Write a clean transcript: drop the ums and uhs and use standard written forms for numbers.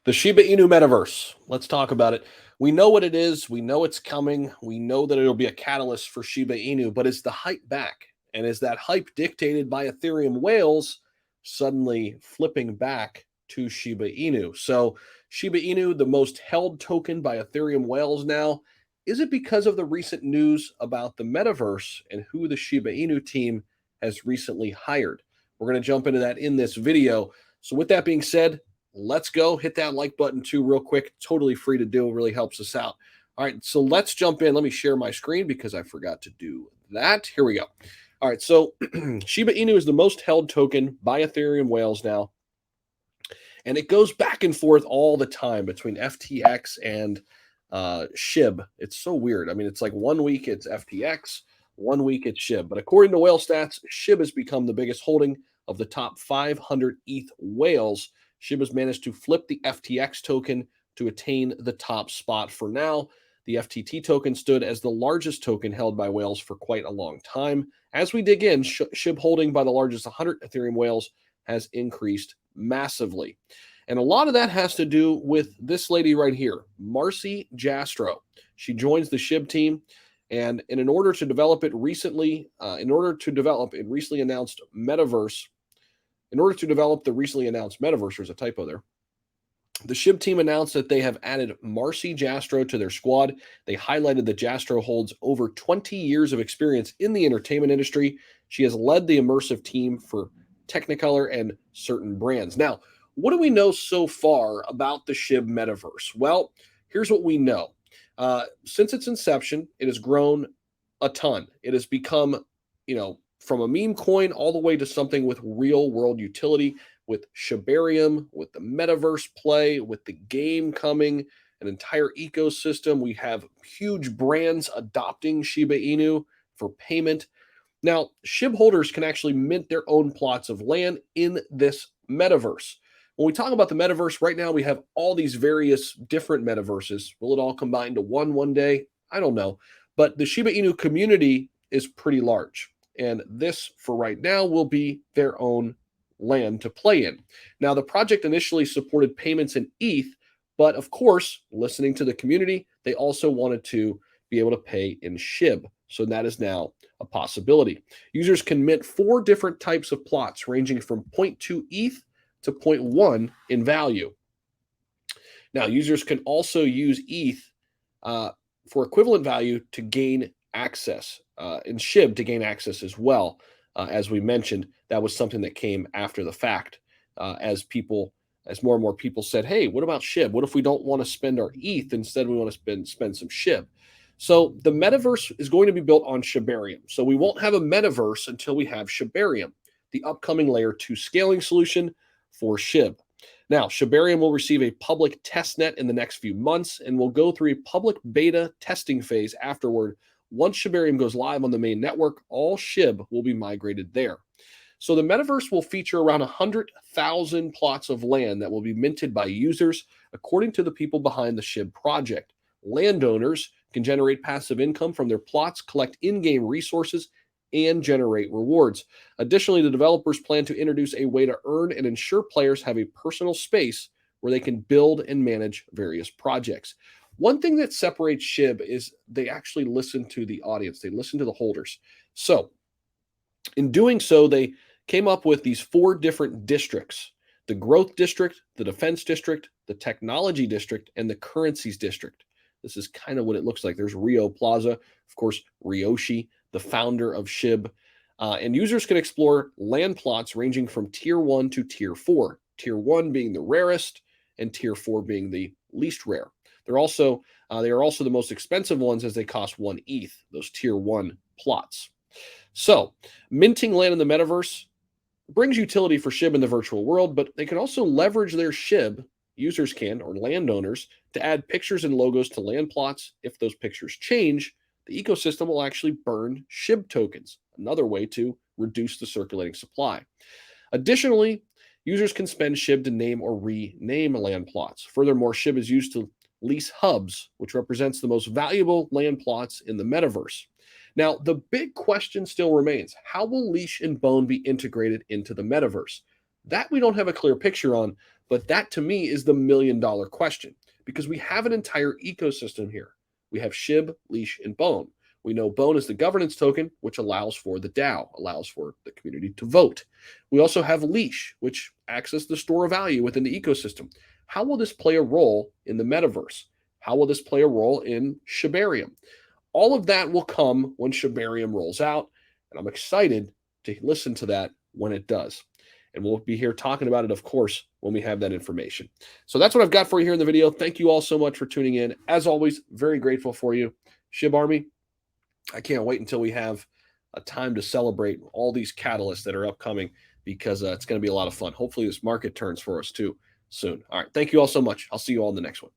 The Shiba Inu Metaverse. Let's talk about it. We know what it is. We know it's coming. We know that it'll be a catalyst for Shiba Inu, but is the hype back? And is that hype dictated by Ethereum whales suddenly flipping back to Shiba Inu? So, Shiba Inu, the most held token by Ethereum whales now, is it because of the recent news about the metaverse and who the Shiba Inu team has recently hired? We're going to jump into that in this video. So, with that being said, let's go. Hit that like button too, real quick. Totally free to do. It really helps us out. All right, so let's jump in. Let me share my screen because I forgot to do that. Here we go. All right, so Shiba Inu is the most held token by Ethereum whales now. And it goes back and forth all the time between FTX and SHIB. It's so weird. I mean, it's like 1 week it's FTX, 1 week it's SHIB. But according to whale stats, SHIB has become the biggest holding of the top 500 ETH whales. SHIB has managed to flip the FTX token to attain the top spot for now. The FTT token stood as the largest token held by whales for quite a long time. As we dig in, SHIB holding by the largest 100 Ethereum whales has increased massively. And a lot of that has to do with this lady right here, Marcy Jastrow. She joins the SHIB team. And in order to develop it recently, recently announced Metaverse, in order to develop the recently announced Metaverse, there's a typo there. The SHIB team announced that they have added Marcy Jastrow to their squad. They highlighted that Jastrow holds over 20 years of experience in the entertainment industry. She has led the immersive team for Technicolor and certain brands. Now, what do we know so far about the SHIB Metaverse? Well, here's what we know. Since its inception, it has grown a ton. It has become, from a meme coin all the way to something with real world utility, with Shibarium, with the metaverse play, with the game coming, an entire ecosystem. We have huge brands adopting Shiba Inu for payment. Now, SHIB holders can actually mint their own plots of land in this metaverse. When we talk about the metaverse right now, we have all these various different metaverses. Will it all combine to one day? I don't know. But the Shiba Inu community is pretty large. And this, for right now, will be their own land to play in. Now, the project initially supported payments in ETH, but of course, listening to the community, they also wanted to be able to pay in SHIB. So that is now a possibility. Users can mint 4 different types of plots, ranging from 0.2 ETH to 0.1 in value. Now, users can also use ETH for equivalent value to gain access, and SHIB to gain access as well. As we mentioned, that was something that came after the fact, as more and more people said, hey, what about SHIB? What if we don't want to spend our ETH? Instead, we want to spend some SHIB. So the metaverse is going to be built on Shibarium. So we won't have a metaverse until we have Shibarium, the upcoming layer 2 scaling solution for SHIB. Now, Shibarium will receive a public testnet in the next few months and will go through a public beta testing phase afterward. Once Shibarium goes live on the main network, all SHIB will be migrated there. So the metaverse will feature around 100,000 plots of land that will be minted by users, according to the people behind the SHIB project. Landowners can generate passive income from their plots, collect in-game resources, and generate rewards. Additionally, the developers plan to introduce a way to earn and ensure players have a personal space where they can build and manage various projects. One thing that separates SHIB is they actually listen to the audience. They listen to the holders. So in doing so, they came up with these 4 different districts: the growth district, the defense district, the technology district, and the currencies district. This is kind of what it looks like. There's Rio Plaza, of course, Ryoshi, the founder of SHIB. And users can explore land plots ranging from tier 1 to tier 4. Tier 1 being the rarest and tier 4 being the least rare. They are also the most expensive ones, as they cost 1 ETH, those tier 1 plots. So minting land in the metaverse brings utility for SHIB in the virtual world, but they can also leverage their SHIB, users can, or landowners, to add pictures and logos to land plots. If those pictures change, the ecosystem will actually burn SHIB tokens, another way to reduce the circulating supply. Additionally, users can spend SHIB to name or rename land plots. Furthermore, SHIB is used to lease hubs, which represents the most valuable land plots in the metaverse. Now, the big question still remains: how will Leash and Bone be integrated into the metaverse? That we don't have a clear picture on, But that to me is the $1 million question because we have an entire ecosystem here. We have SHIB, Leash, and Bone. We know Bone is the governance token, which allows for the DAO, allows for the community to vote. We also have Leash, which acts as the store of value within the ecosystem. How will this play a role in the metaverse? How will this play a role in Shibarium? All of that will come when Shibarium rolls out, and I'm excited to listen to that when it does. And we'll be here talking about it, of course, when we have that information. So that's what I've got for you here in the video. Thank you all so much for tuning in. As always, very grateful for you. SHIB Army, I can't wait until we have a time to celebrate all these catalysts that are upcoming because it's going to be a lot of fun. Hopefully this market turns for us too soon. All right. Thank you all so much. I'll see you all in the next one.